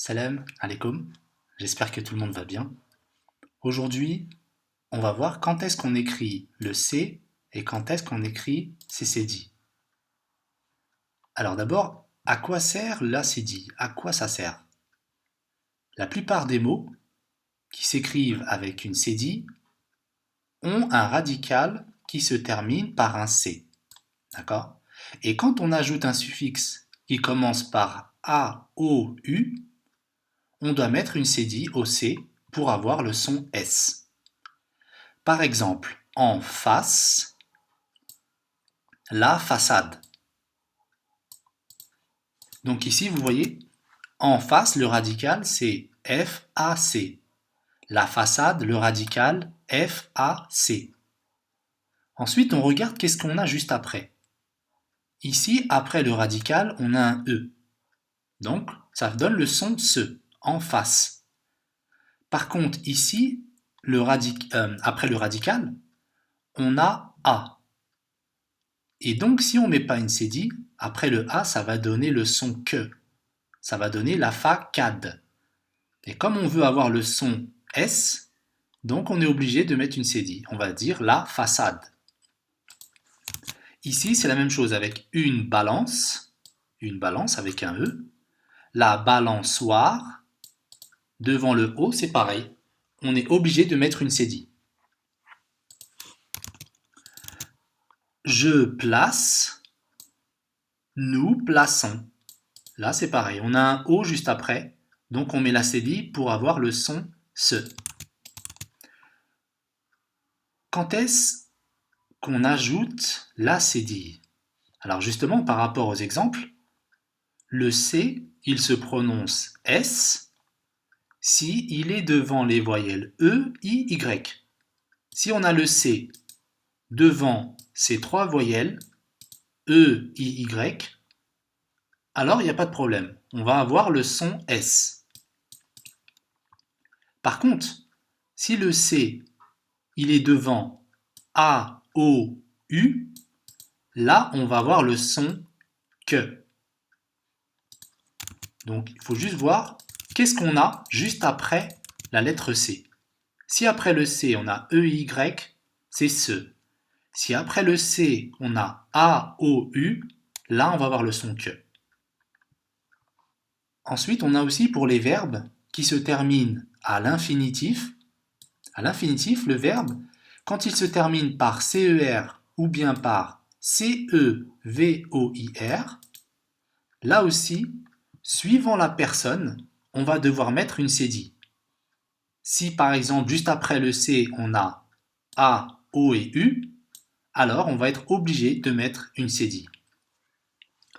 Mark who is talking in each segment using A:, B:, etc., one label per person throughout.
A: Salam alaikum, j'espère que tout le monde va bien. Aujourd'hui, on va voir quand est-ce qu'on écrit le C et quand est-ce qu'on écrit CCD. Alors d'abord, à quoi sert l'ACD? À quoi ça sert? La plupart des mots qui s'écrivent avec une CD ont un radical qui se termine par un C. D'accord? Et quand on ajoute un suffixe qui commence par A, O, U, on doit mettre une CD au C pour avoir le son S. Par exemple, en face, la façade. Donc ici, vous voyez, en face, le radical, c'est FAC. La façade, le radical, FAC. Ensuite, on regarde qu'est-ce qu'on a juste après. Ici, après le radical, on a un E. Donc, ça donne le son SE, en face. Par contre, ici, après le radical, on a A. Et donc, si on ne met pas une cédille, après le A, ça va donner le son que. Ça va donner la facade. Et comme on veut avoir le son S, donc on est obligé de mettre une cédille. On va dire la façade. Ici, c'est la même chose avec une balance avec un E. La balançoire, devant le O, c'est pareil. On est obligé de mettre une cédille. Je place, nous plaçons. Là, c'est pareil. On a un O juste après, donc on met la cédille pour avoir le son SE. Quand est-ce qu'on ajoute la cédille? Alors justement, par rapport aux exemples, le C, il se prononce S si il est devant les voyelles E, I, Y. Si on a le C devant ces trois voyelles, E, I, Y, alors il n'y a pas de problème. On va avoir le son S. Par contre, si le C, il est devant A, O, U, là, on va avoir le son que. Donc, il faut juste voir qu'est-ce qu'on a juste après la lettre C. Si après le C, on a EY, c'est ce. Si après le C, on a AOU, là, on va avoir le son que. Ensuite, on a aussi pour les verbes qui se terminent à l'infinitif. À l'infinitif, le verbe, quand il se termine par CER ou bien par CEVOIR, là aussi, suivant la personne, on va devoir mettre une cédille. Si par exemple, juste après le C, on a A, O et U, alors on va être obligé de mettre une cédille.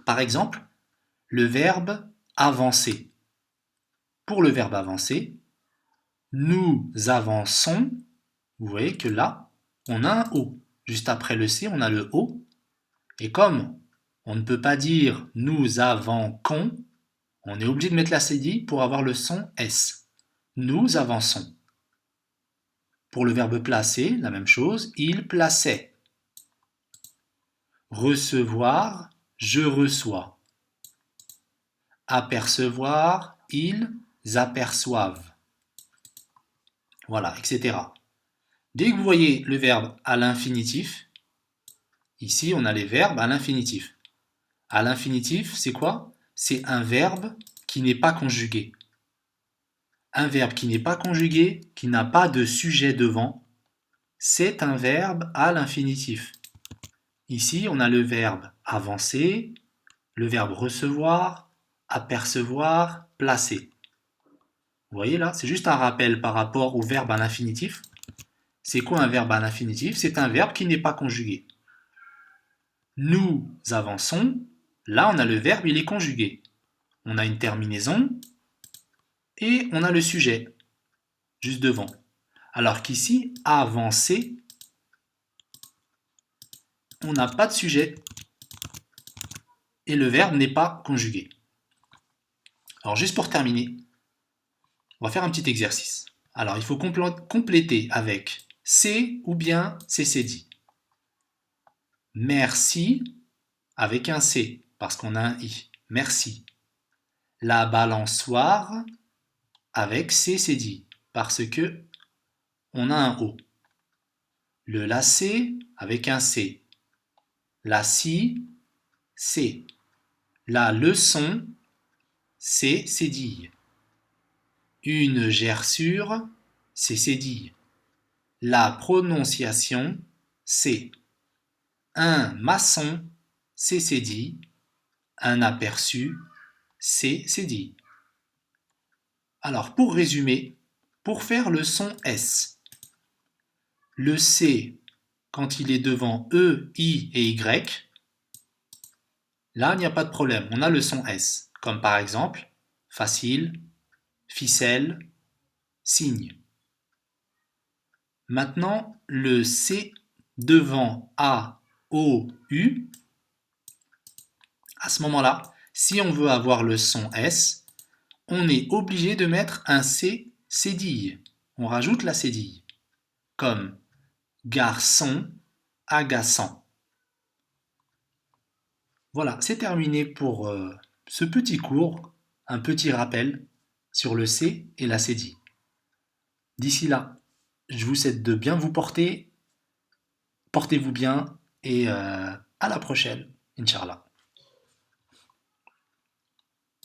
A: Par exemple, le verbe avancer. Pour le verbe avancer, nous avançons. Vous voyez que là, on a un O. Juste après le C, on a le O. Et comme on ne peut pas dire nous avançons, on est obligé de mettre la cédille pour avoir le son S. Nous avançons. Pour le verbe placer, la même chose, il plaçait. Recevoir, je reçois. Apercevoir, ils aperçoivent. Voilà, etc. Dès que vous voyez le verbe à l'infinitif, ici on a les verbes à l'infinitif. À l'infinitif, c'est quoi? C'est un verbe qui n'est pas conjugué. Un verbe qui n'est pas conjugué, qui n'a pas de sujet devant, c'est un verbe à l'infinitif. Ici, on a le verbe avancer, le verbe recevoir, apercevoir, placer. Vous voyez là, c'est juste un rappel par rapport au verbe à l'infinitif. C'est quoi un verbe à l'infinitif? C'est un verbe qui n'est pas conjugué. Nous avançons, là on a le verbe, il est conjugué. On a une terminaison et on a le sujet juste devant. Alors qu'ici, avancer, on n'a pas de sujet et le verbe n'est pas conjugué. Alors juste pour terminer, on va faire un petit exercice. Alors il faut compléter avec C ou bien CCD. Merci avec un C parce qu'on a un I. Merci. La balançoire avec C, c'est dit, parce que on a un O. Le lacet avec un C. La scie, C. La leçon, c'est cédille. Une gerçure, c'est cédille. La prononciation, c'est. Un maçon, c'est cédille. Un aperçu, c'est cédille. Alors, pour résumer, pour faire le son S, le C, quand il est devant E, I et Y, là, il n'y a pas de problème, on a le son S, comme par exemple facile, ficelle, cygne. Maintenant, le C devant A, O, U, à ce moment-là, si on veut avoir le son S, on est obligé de mettre un C cédille. On rajoute la cédille, comme garçon, agaçant. Voilà, c'est terminé pour ce petit cours, un petit rappel sur le C et la cédille. D'ici là, je vous souhaite de bien vous porter, portez-vous bien et à la prochaine, Inch'Allah.